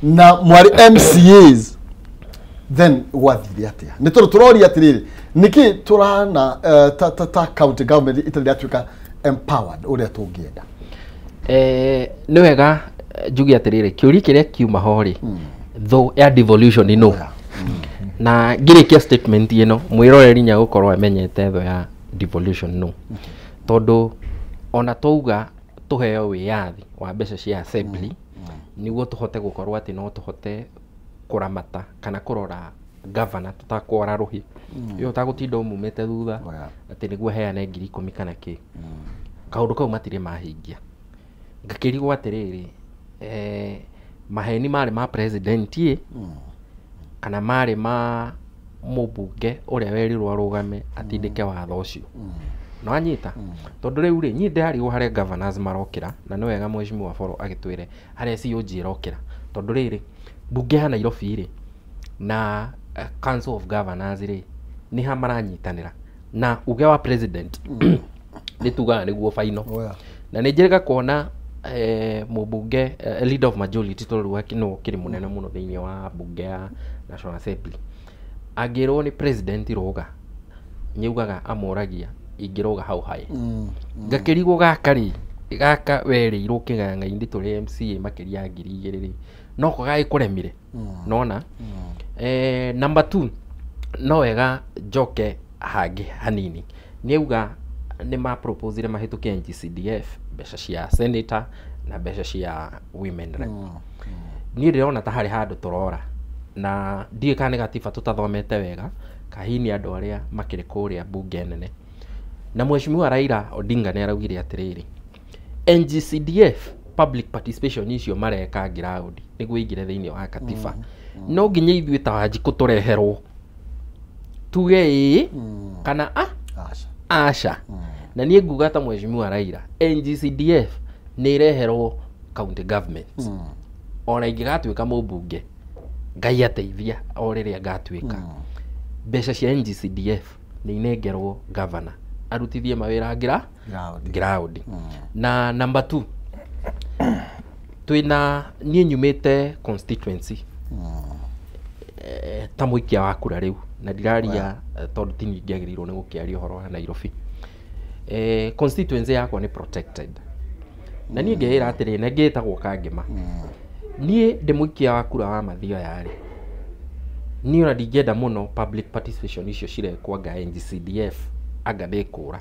na mwari MCAs then wathire atia ni turori atiriri niki turana ta county government itali atuika empowered uria tungienda ni wega njugi atiriri kiuri kiria kiuma hori though ya devolution ino na ngirikia statement ino mwiroreri nya gukorwo amenyete tho ya devolution no tondu ona touga tuheo wiyathi wa mbeca cia assembly niguo tuhote gukorwo ati no tuhote kuramata kana kurora governor tutakwara ruhi yo tagutinda umumete thutha ati niguo heane 10,000 kana ki kaundu kau matire mahingia ngakirigwo atiriri maheni mari ma president kana mari ma mubunge uria werirwo arugame atindike watho ucio no anyita tondu riu ri nyinde hari hare governors marokira na no wega mweshimiwa Foro agitwire hari COG irokira tondu riri bunge ha Nairobi ri na council of governors ri ni ha maranyitanira na uge wa president ni tuga niguo final na ni njirega kuona mubunge leader of majority tondu wake no kiri munene muno thiini wa bunge ya National Assembly agirwo ni president roga nyugaga amoragia ingiroga hau hai ngakirigwo gaka weri irukiganga indi turi MCA makiria 2,000 no ko gai kuremire nona number 2 no wega njoke hangi hanini niuga ni ma propose mahituke NGCDF mbeca cia senator na mbeca cia women rep ni ndirona ta hari handu turora na ndiye kana gatiba tutathomete wega kahini andu aria makiri kuria bunge nene na mweshimiwa Raila Odinga ni araugire atiriri NGCDF public participation icio mareka ground niguo ingire thiini wa katiba no nginya ithuĩ ta Wanjiku tureherwo tuge kana asha na niĩ nguga ta mweshimiwa Raila NGCDF ni ireherwo county government ona ingigatuĩka mũmbunge ngai ateithia o riria ngatuĩka mbeca cia NGCDF ni inengerwo governor arutithie mawira ground na number 2 twina nie nyumite constituency ta muikia wa kura riu na ndiraria tondu tini ngiagirirwo ni gukiaria horo wa Nairobi constituency yakwa ni protected na nie ngeira atiri na ngitagwo Kangema nie ndi muikia wa kura wa Mathio yari nie ona ndingenda muno public participation icio cirekwanga NGCDF anga ndikura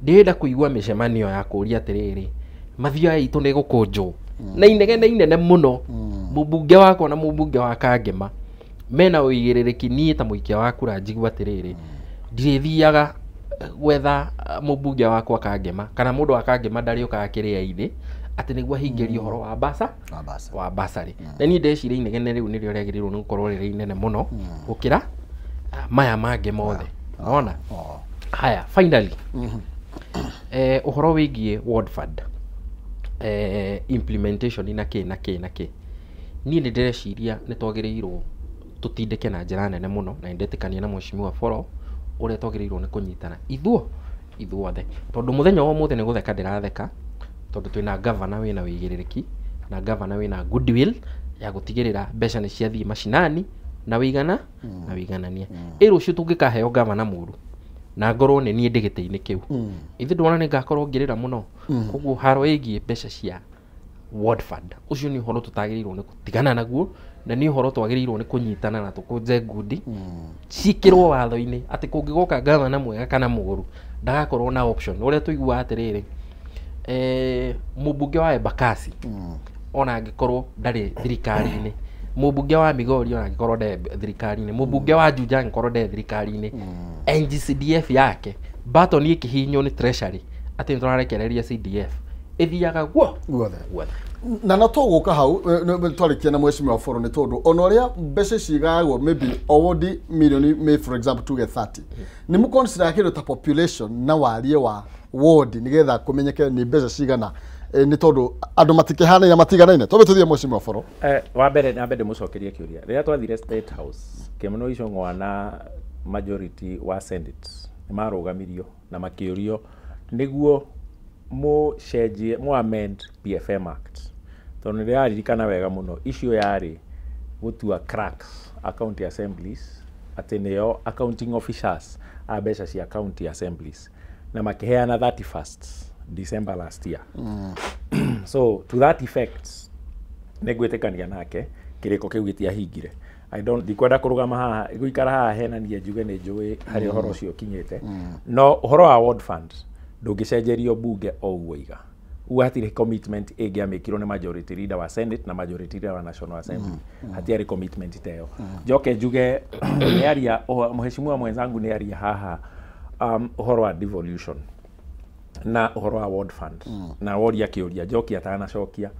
ndenda kuigua micemanio ya kuria atiriri Mathio itu ni gukunjwo na inene muno mubunge wako na mubunge wa Kangema mena uigiririki nie ta muikia wa kura njigua atiriri ndirithiaga gwetha mubunge wakwa Kangema kana mundu wa Kangema ndari uka akiria ithi ati niguo hingirio horo wa basari na ni ndeciria inegene riu nirio riagirirwo ni gukorwo riri inene muno gukira maya mange mothe ona haya finally uhoro wigie ward fund implementation ina ki ni ndireciria ni twagirirwo tutindike na njira nene muno na ndetikania na mweshimiwa Foro uria twagirirwo ni kunyitana ithuothe tondu muthenya wa muthe ni gutheka ndiratheka tondu twina governor wina wigiririki na governor wina goodwill ya gutigirira mbeca ni ciathii mashinani na wiganania rucio tungikaheo governor muru na ngorwo ni nie ndigite-ini kiu ithi ndwona ni ngakorwo ngirira muno koguo haro igie mbeca cia ward fund ucio ni horo tutagirirwo ni gutigana naguo na ni horo twagirirwo ni kunyitana na tukunje ngundi cikirwo watho-ini ati kungigoka governor mwega kana muguru ndagakorwo na option uria tuigua atiriri mubunge wa Embakasi ona angikorwo ndari thirikari-ini mubunge wa Migori ona angikorwo ndari thirikari-ini mubunge wa Juja angikorwo ndari thirikari-ini NGCDF yake baton ikihinywo ni treasury ati turarekereria CDF ithiaga guothe na no tuguka hau twarikia na mweshimiwa Foro ni tondu ona uria mbeca cigagwo maybe award million for example to get 30 ni mu consider kindu ta population na warie wa ward nigetha kumenyeke ni mbeca cigana ni tondu andu matikihana ya matiganaine tobe tuthie mweshimiwa Foro wa mbere na mbere mucokerie kiuria riria twathire State House Kimuno Icung'wa na majority wa Senate ni marugamirio na makiurio niguo mu amend PFM Act tondu nä raririkana wega muno icio yarä gutua cracks county assemblies atä neo accounting officers a mbeca cia county assemblies na makiheana 31st December last year. So to that effect nä ngwätäkania nake kiriko kiu gitiahingire. I don't ndikwenda kurugama haha guikara haha henanie njuge nä njũĩ harä ũhoro ũcio ũkinyĩte no ũhoro wa ward fund ndũngĩcenjerio bunge o ũguo iga uga hatirĩ commitment ĩngĩamĩkirwo nĩ majority leader wa Senate na majority leader wa National Assembly hatiarĩ commitment teo njoke njuge nĩ aria mheshimiwa mwenzangu nĩ aria haha ũhoro wa devolution na ũhoro wa ward fund na woria kĩũria njoki atanacokia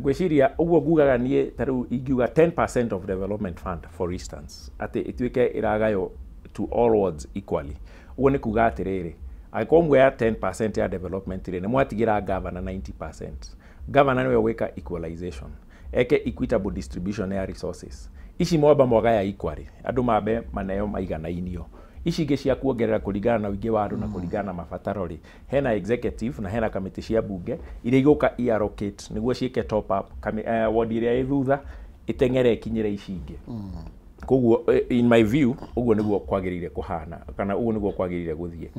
gwĩciria ũguo ngugaga niĩ tarĩu ingiuga 10% of development fund for instance atĩ ĩtuĩke ĩragayo to all wards equally ũguo nĩ kuga atĩrĩrĩ angĩkorwo muoya 10% ya development rĩ nĩ mwatigĩra governor 90%. Governor nĩwe gwĩka equalization eke equitable distribution ya resources ici mwamba mwagaya equally andũ mambe maneo maiganainio ici ingĩ cia kuongerera kũringana na ũingĩ wa andũ na kũringana na mabataro rĩ hena executive na hena committee cia bunge iria igũka allocate nĩguo ciĩke top up ward ĩrĩa ĩ thutha ĩteng'ere ikinyĩre ici ingĩ koguo in my view ũguo nĩguo kwagĩrĩire kũhana kana ũguo nĩguo kwagĩrĩire gũthiĩ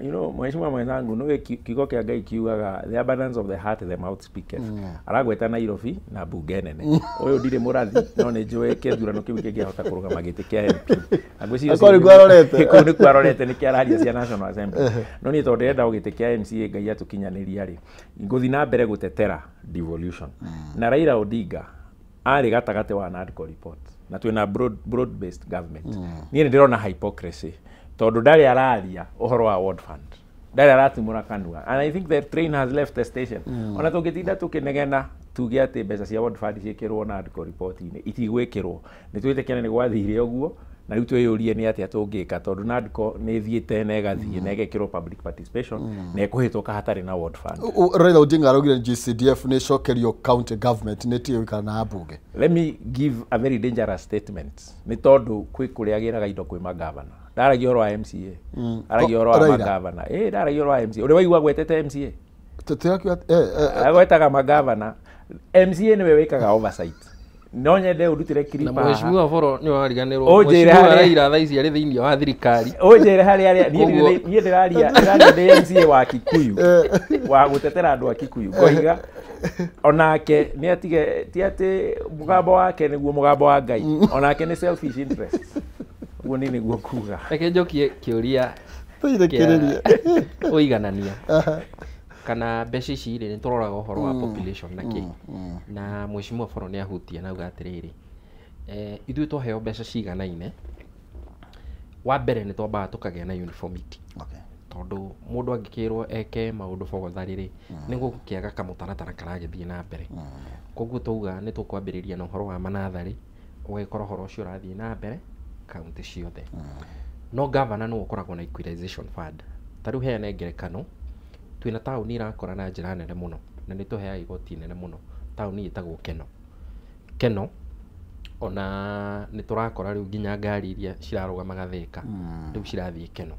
you know mheshimiwa mwenzangu no kiugo kĩa Ngai kiugaga the abundance of the heart the mouth speaketh aragweta Nairobi na bunge nene ũyũ ndirĩ mũrathi no nĩ njũĩ kĩthurano kĩu kĩngĩhota kũrũgama gĩtĩ kĩa MP agwĩciria kũu nĩ kwarorete nĩ kĩararia cia National Assembly no niĩ tondũ ndĩrenda gĩtĩ kĩa MCA Ngai atũkinyanĩria rĩ ngũthi na mbere gũtetera devolution na Raila Odinga arĩ gatagatĩ wa NADCO report na twina broad based government niĩ ndirona hypocrisy tondu ndari araria uhoro wa ward fund ndari aratimura kanua and I think the train has left the station ona tungitinda tukinegena tuge ati mbeca cia ward fund ciikirwo NADCO report-inĩ itigwikirwo nĩ twĩtĩkĩra nĩ gwathire ũguo na rĩu twĩyũrie nĩ atĩa tũngĩka tondu NADCO nĩ thiĩte na ĩgathiĩ na ĩgekĩrwo public participation na ĩkũhĩtũka hatarĩ na ward fund. Raila Odinga araugire GCDF nĩ cokerio county government nĩ tiyo ikara na bunge. Let me give a very dangerous statement nĩ tondu kwĩ kũrĩa agĩraga indo kwĩ magavana ndaragia ũhoro wa MCA aragia ũhoro wa magavana ndaragia ũhoro wa MCA ũrĩa waigua gwetete MCA agwetaga magavana MCA nĩwe wĩkaga oversight no nyende urutire kiripa na mheshimiwa Foro nĩ wariganĩrwo mheshimiwa Raila thaa ici arĩ thĩinĩ wa thirikari ũnjĩre harĩa niĩ ndĩraria ndĩ MCA wa Kikuyu wa gũtetera andũ a Kikuyu ngoiga onake nĩ atige ti atĩ mũgambo wake nĩguo mũgambo wa Ngai onake nĩ selfish interest guo nĩ nĩguo kuga reke njokie kĩũria ũiganania kana mbeca ici rĩ nĩ tũroraga ũhoro wa population na kĩ na mheshimiwa Foro nĩ ahutia nauga atĩrĩrĩ ithuĩ twaheo mbeca ciganaine wa mbere nĩ twambaga tũkagĩa na uniformity tondũ mũndũ angĩkĩrwo eke maũndũ bogotharĩ rĩ nĩ gũkĩaga kamũtaratara karagĩthiĩ na mbere koguo tũuga nĩ tũkwambĩrĩria na ũhoro wa manatharĩ ũgagĩkora ũhoro ũcio ũrathiĩ na mbere kaunti ciothe no governor nĩ ũkoragwo na equalization fund tarĩu heana ngerekano twina taũni irakora na njĩra nene mũno na nĩ tũheaga igoti nene mũno taũni ĩtagwo Keno ona nĩ tũrakora rĩu nginya ngari iria cirarũgamaga Thĩka rĩu cirathiĩ Keno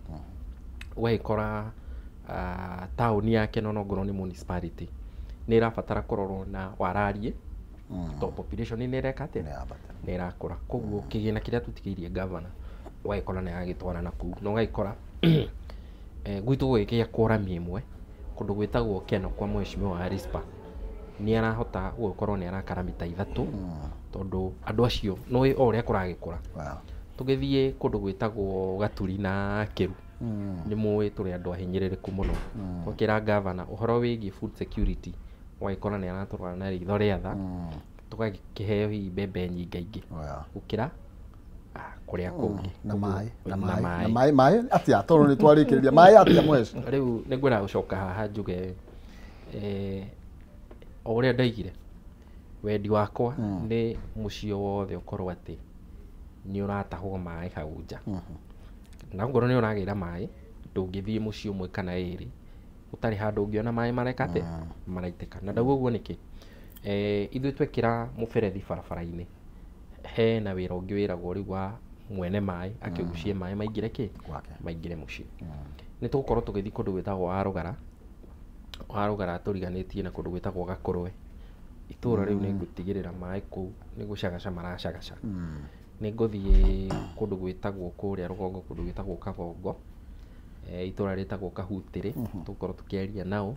ũgagĩkora taũni ya Keno no ngorwo nĩ municipality nĩ ĩrabatara kũrorwo na wararie tondũ population nĩ ĩreka atĩa nĩ ĩrakũra koguo kĩgĩna kĩrĩa tũtigĩirie governor ũgagĩkora nĩ agagĩtwara na kuu na ũgagĩkora gwitũ gũgĩkĩgĩa kũramia ĩmwe kũndũ gwĩtagwo Keno kwa mheshimiwa wa Rispa nĩ arahota gũkorwo nĩ arakaramita ithatũ tondũ andũ acio nĩ o ũrĩa kũragĩkũra tũgĩthiĩ kũndũ gwĩtagwo Gaturi na Kĩru nĩ mũĩ tũrĩ andũ ahinyĩrĩrĩku mũno twakĩra governor ũhoro wĩgiĩ food security ũgagĩkora nĩ aratũrora na ritho rĩa tha tũgakĩheo hihi mbembe nyingaingĩ gũkĩra kũrĩa kũngĩ na maĩ atĩa tondũ nĩ twarĩkĩrĩria maĩ atĩa mweci rĩu nĩ ngwenda gũcoka haha njuge o ũrĩa ndaigire wendi wakwa nĩ mũciĩ wothe ũkorwo atĩ nĩ ũratahwo maĩ hau nja na ngoro nĩ ũragĩra maĩ ndũngĩthiĩ mũciĩ ũmwe kana ĩrĩ ũtarĩ handũ ũngĩona maĩ mareka atĩ maraitĩka na ndauga ũguo nĩkĩ ithuĩ twekĩra mũberethi barabara-inĩ hena wĩra ũngĩ wĩragwo rĩu wa mwene maĩ akĩgucie maĩ maingĩre kĩ maingĩre mũciĩ nĩ tũgũkorwo tũgĩthiĩ kũndũ gwĩtagwo Warũgara tũriganĩtie na kũndũ gwĩtagwo Gakũrwe itura riu nigutigirira mai ku nigucagaca maracagaca ninguthie kundu gwitagwo kuria rugongo kundu gwitagwo Kagongo itura ritagwo Kahutiri tukorwo tukiaria nao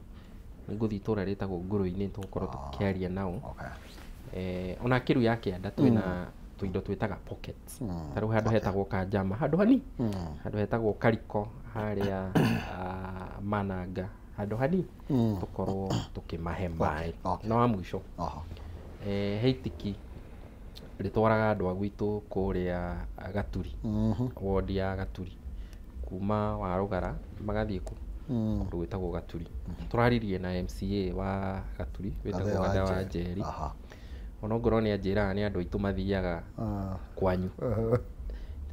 ninguthie itura ritagwo Nguru-ini tukorwo tukiaria nao ona kiru ya kianda twina tuindo twitaga pockets taru handu hetagwo Kanjama handu hani handu hetagwo Kariko haria Mananga handu hani tukorwo tukimahe mai no wa mwisho heitiki ritwaraga andu agwitu kuria Gaturi wodi ya Gaturi kuma Warugara magathie ku kundu gwitagwo Gaturi turaririe na MCA wa Gaturi witagwo Gada wa Njeri ona ngoro ni anjiraga ni andu aitu mathiaga kwanyu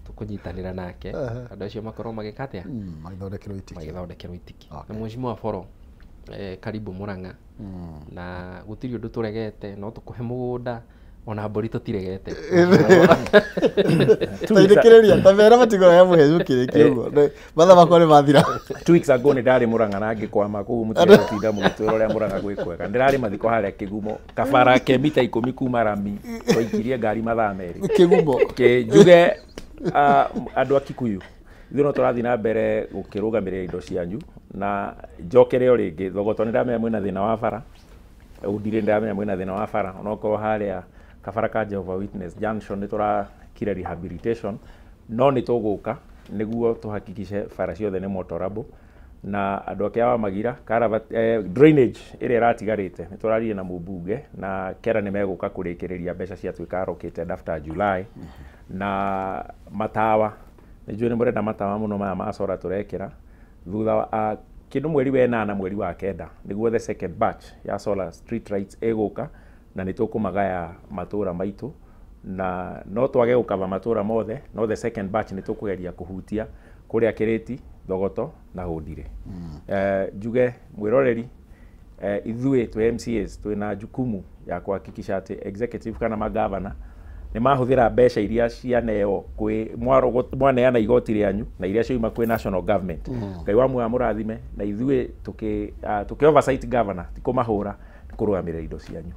tukunyitanira nake andu acio makorwo magikatia magithondekerwo itiki na mheshimiwa Foro karibu Murang'a na gutiri undu turegete no tukuhe mugunda ona mburi tutiregete tairekereria tabera matigora ya muhejukire kiugo batha bakore mathira 2 weeks ago ni ndari Murang'a na ngikwama kuu mutitinda mugituro ria Murang'a gwikwega ndirari mathiko haria Kigumo kabara ke mita 10 kuma Rami twaingirie ngari mathaa meri Kigumo ke njuge andu akikuyu ithu no turathi na mbere gukirugamirira indo cianyu na njokere o ringi thogoto ni ndamenya mwina thina wa bara udire ndamenya mwina thina wa bara onokorwo haria kabara ka Jehovah Witness Junction ni turakire rehabilitation no ni tuguka niguo tuhakikishe bara ciothe ni motorable na andu ake wa magira drainage ire ratigarite ni turarie na mubunge na kera ni meguka kurikiriria mbeca cia twika rokete after July na matawa nijue ni murenda matawa muno maya macora turekira thutha wa kindu mweri wa 8 mweri wa 9 niguo the second batch ya solar street lights eguka na nitukumagaya matura maitu na no twage gukava matura mothe no the second batch nitukugeria kuhutia kuria Kiriti Thogoto na Hundire njuge mwiroreri ithui twe MCAs twina jukumu ya kuhakikisha ati executive kana magavana ni mahuthira mbeca iria cianeo kwi mwaneana igoti rianyu na iria ciuma kwi national government ngai wa mwa murathime na ithui tuki oversight governor tikumahura kurugamira indo cianyu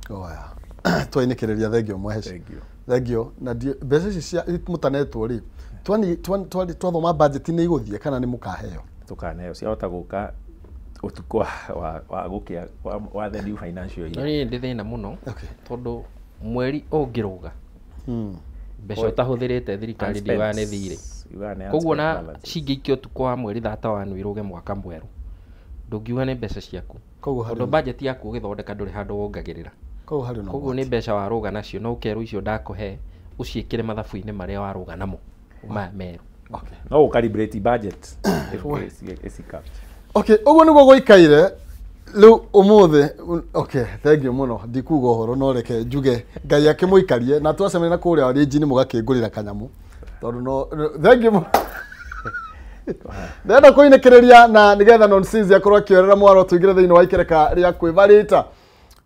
twainikireria thengio mweheci thengio na mbeca ici cia mutanetwo ri twathoma budget ni iguthie kana ni mukaheo tukaneo ciahota guka utuko wa gukia wa the new financial year ni ndi thina muno tondu mweri ungiruga mbeca utahuthirite thirikari ndiwane thire koguo na cingĩikio tuko wa mweri 31 iruge mwaka mweru ndungiuga ni mbeca ciaku tondu budget yaku ugithondeka nduri handu wongagirira koguo ni mbeca waruga nacio no ukeru icio ndakuhe uciikire mathabu-ini maria waruga namo meru no calibrate budget uguo niguo guikaire riu umuthi thank you muno ndikuga uhoro no reke njuge ngai akimuikarie na twacemania na kuria range-ini mugakingurira kanyamu tondu no thank you ndenda kuinekereria na nigetha nonsense akorwo akiorera mwaro tuigire thiini wa ikereka ria kwivarita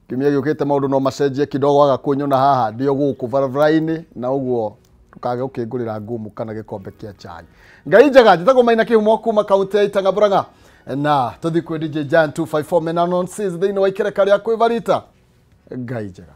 kimia giukite maundu no macenjie kidogo aga kunyona haha ndio guku barabara-ini na uguo tukage ukingurira ngumu kana gikombe kia chai ngai njega njitagwo Maina Kihumo kuma kaunti ya Itaga Murang'a na tuthi kwi DJ Jan 254 mena nonsense thiini wa ikereka ria kwivarita ngai njega.